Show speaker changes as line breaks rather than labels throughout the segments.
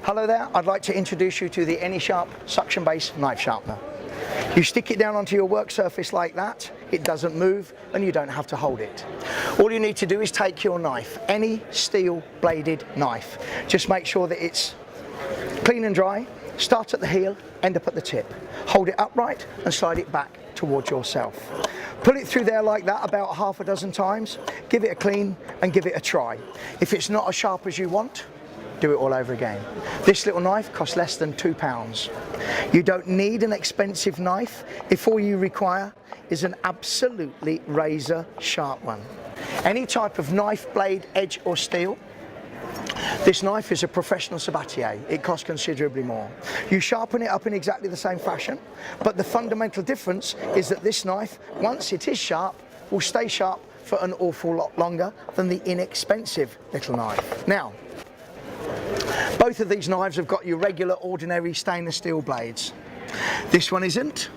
Hello there, I'd like to introduce you to the AnySharp suction-based knife sharpener. You stick it down onto your work surface like that, it doesn't move and you don't have to hold it. All you need to do is take your knife, any steel bladed knife. Just make sure that it's clean and dry, start at the heel, end up at the tip. Hold it upright and slide it back towards yourself. Put it through there like that about half a dozen times, give it a clean and give it a try. If it's not as sharp as you want, do it all over again. This little knife costs less than £2. You don't need an expensive knife if all you require is an absolutely razor sharp one. Any type of knife, blade, edge or steel, this knife is a professional sabatier. It costs considerably more. You sharpen it up in exactly the same fashion, but the fundamental difference is that this knife, once it is sharp, will stay sharp for an awful lot longer than the inexpensive little knife. Now, both of these knives have got your regular, ordinary stainless steel blades. This one isn't.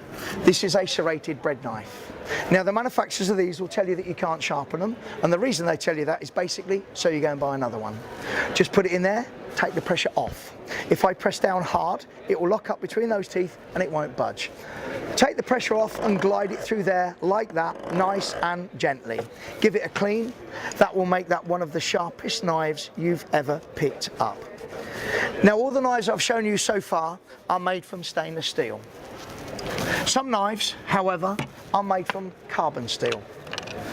This is a serrated bread knife. Now, the manufacturers of these will tell you that you can't sharpen them, and the reason they tell you that is basically so you go and buy another one. Just put it in there, take the pressure off. If I press down hard, it will lock up between those teeth and it won't budge. Take the pressure off and glide it through there like that, nice and gently. Give it a clean. That will make that one of the sharpest knives you've ever picked up. Now, all the knives I've shown you so far are made from stainless steel. Some knives, however, are made from carbon steel.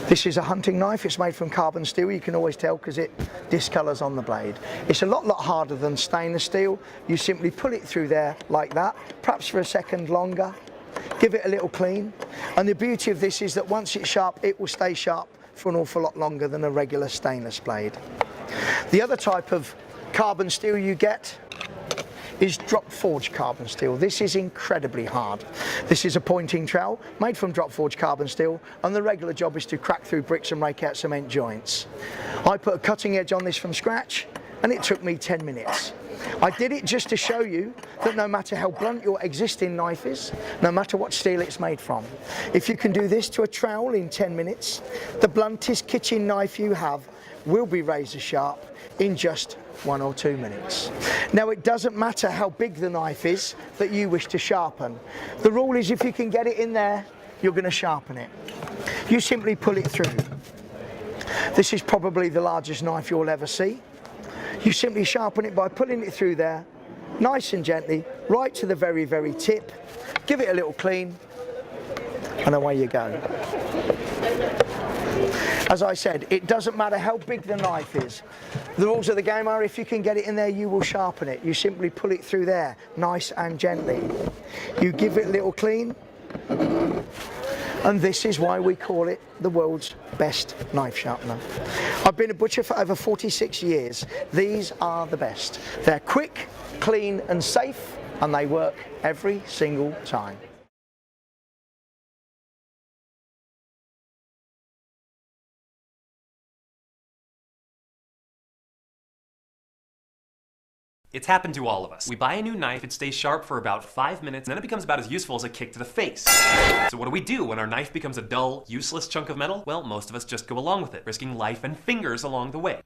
This is a hunting knife, it's made from carbon steel. You can always tell because it discolours on the blade. It's a lot harder than stainless steel. You simply pull it through there like that, perhaps for a second longer. Give it a little clean. And the beauty of this is that once it's sharp, it will stay sharp for an awful lot longer than a regular stainless blade. The other type of carbon steel you get is drop forged carbon steel. This is incredibly hard. This is a pointing trowel made from drop forged carbon steel, and the regular job is to crack through bricks and rake out cement joints. I put a cutting edge on this from scratch and it took me 10 minutes. I did it just to show you that no matter how blunt your existing knife is, no matter what steel it's made from, if you can do this to a trowel in 10 minutes, the bluntest kitchen knife you have will be razor sharp in just 1 or 2 minutes. Now, it doesn't matter how big the knife is that you wish to sharpen. The rule is if you can get it in there, you're going to sharpen it. You simply pull it through. This is probably the largest knife you'll ever see. You simply sharpen it by pulling it through there, nice and gently, right to the very, very tip. Give it a little clean, and away you go. As I said, it doesn't matter how big the knife is. The rules of the game are if you can get it in there, you will sharpen it. You simply pull it through there, nice and gently. You give it a little clean, and this is why we call it the world's best knife sharpener. I've been a butcher for over 46 years. These are the best. They're quick, clean and safe, and they work every single time.
It's happened to all of us. We buy a new knife, it stays sharp for about 5 minutes, and then it becomes about as useful as a kick to the face. So what do we do when our knife becomes a dull, useless chunk of metal? Well, most of us just go along with it, risking life and fingers along the way.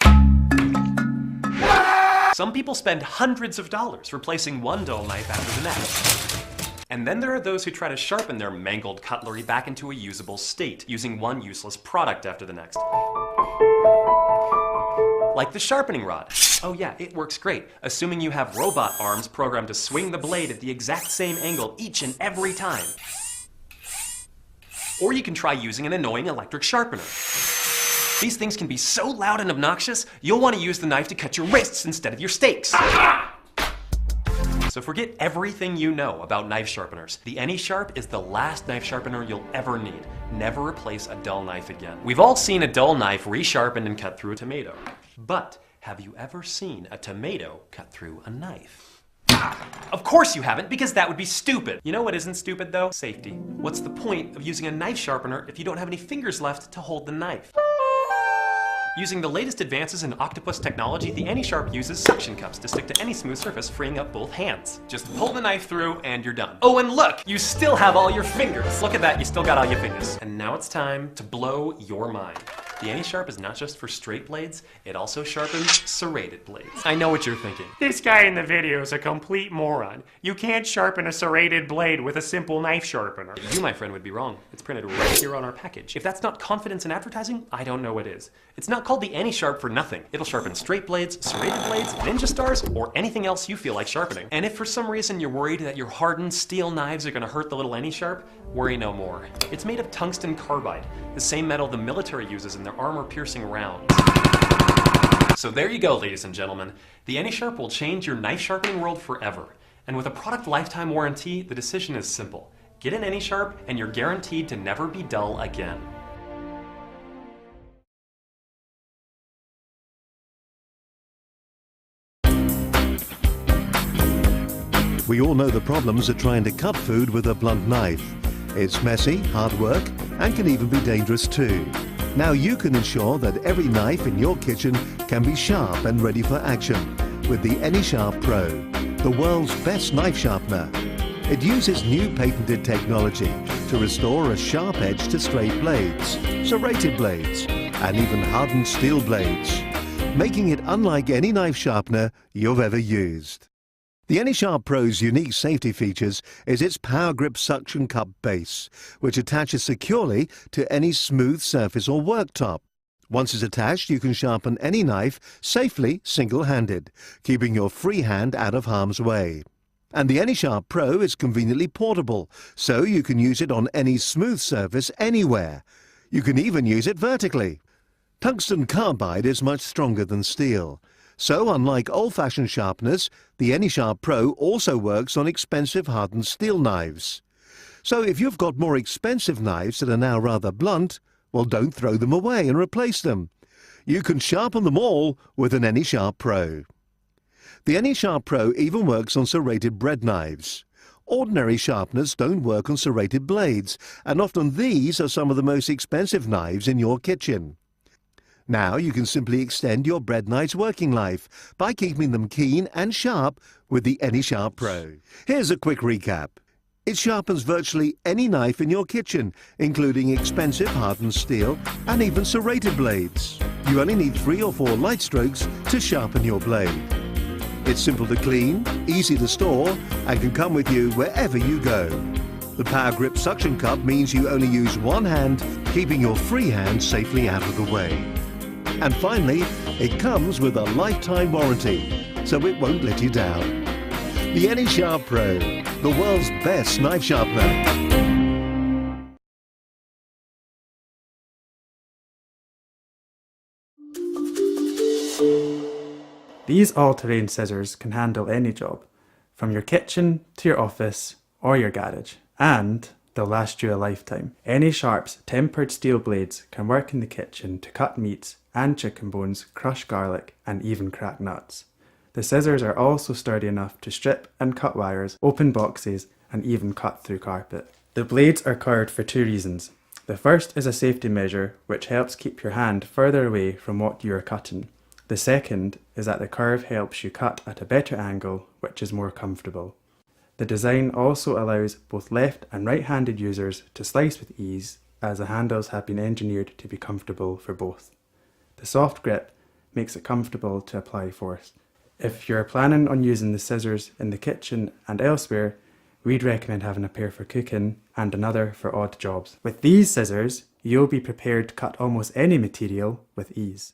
Some people spend hundreds of dollars replacing one dull knife after the next. And then there are those who try to sharpen their mangled cutlery back into a usable state, using one useless product after the next. Like the sharpening rod. Oh yeah, it works great, assuming you have robot arms programmed to swing the blade at the exact same angle each and every time. Or you can try using an annoying electric sharpener. These things can be so loud and obnoxious, you'll want to use the knife to cut your wrists instead of your steaks. So forget everything you know about knife sharpeners. The AnySharp is the last knife sharpener you'll ever need. Never replace a dull knife again. We've all seen a dull knife resharpened and cut through a tomato. But have you ever seen a tomato cut through a knife? Of course you haven't, because that would be stupid. You know what isn't stupid though? Safety. What's the point of using a knife sharpener if you don't have any fingers left to hold the knife? Using the latest advances in octopus technology, the AnySharp uses suction cups to stick to any smooth surface, freeing up both hands. Just pull the knife through and you're done. Oh, and look, you still have all your fingers. Look at that, you still got all your fingers. And now it's time to blow your mind. The AnySharp is not just for straight blades, it also sharpens serrated blades. I know what you're thinking.
This guy in the video is a complete moron. You can't sharpen a serrated blade with a simple knife sharpener.
You, my friend, would be wrong. It's printed right here on our package. If that's not confidence in advertising, I don't know what is. It's not called the AnySharp for nothing. It'll sharpen straight blades, serrated blades, ninja stars, or anything else you feel like sharpening. And if for some reason you're worried that your hardened steel knives are gonna hurt the little AnySharp, worry no more. It's made of tungsten carbide, the same metal the military uses in their armor-piercing rounds. So there you go, ladies and gentlemen. The AnySharp will change your knife sharpening world forever. And with a product lifetime warranty, the decision is simple. Get an AnySharp and you're guaranteed to never be dull again.
We all know the problems of trying to cut food with a blunt knife. It's messy, hard work, and can even be dangerous too. Now you can ensure that every knife in your kitchen can be sharp and ready for action with the AnySharp Pro, the world's best knife sharpener. It uses new patented technology to restore a sharp edge to straight blades, serrated blades, and even hardened steel blades, making it unlike any knife sharpener you've ever used. The AnySharp Pro's unique safety features is its Power Grip suction cup base, which attaches securely to any smooth surface or worktop. Once it's attached, you can sharpen any knife safely single-handed, keeping your free hand out of harm's way. And the AnySharp Pro is conveniently portable, so you can use it on any smooth surface anywhere. You can even use it vertically. Tungsten carbide is much stronger than steel. So, unlike old-fashioned sharpeners, the AnySharp Pro also works on expensive hardened steel knives. So if you've got more expensive knives that are now rather blunt, well, don't throw them away and replace them. You can sharpen them all with an AnySharp Pro. The AnySharp Pro even works on serrated bread knives. Ordinary sharpeners don't work on serrated blades, and often these are some of the most expensive knives in your kitchen. Now you can simply extend your bread knife's working life by keeping them keen and sharp with the AnySharp Pro. Here's a quick recap. It sharpens virtually any knife in your kitchen, including expensive hardened steel and even serrated blades. You only need 3 or 4 light strokes to sharpen your blade. It's simple to clean, easy to store, and can come with you wherever you go. The Power Grip suction cup means you only use one hand, keeping your free hand safely out of the way. And finally, it comes with a lifetime warranty, so it won't let you down. The AnySharp Pro, the world's best knife sharpener.
These all-terrain scissors can handle any job, from your kitchen to your office or your garage, and they'll last you a lifetime. AnySharp's tempered steel blades can work in the kitchen to cut meats and chicken bones, crush garlic, and even crack nuts. The scissors are also sturdy enough to strip and cut wires, open boxes, and even cut through carpet. The blades are curved for 2 reasons. The first is a safety measure which helps keep your hand further away from what you are cutting. The second is that the curve helps you cut at a better angle, which is more comfortable. The design also allows both left and right-handed users to slice with ease, as the handles have been engineered to be comfortable for both. The soft grip makes it comfortable to apply force. If you're planning on using the scissors in the kitchen and elsewhere, we'd recommend having a pair for cooking and another for odd jobs. With these scissors, you'll be prepared to cut almost any material with ease.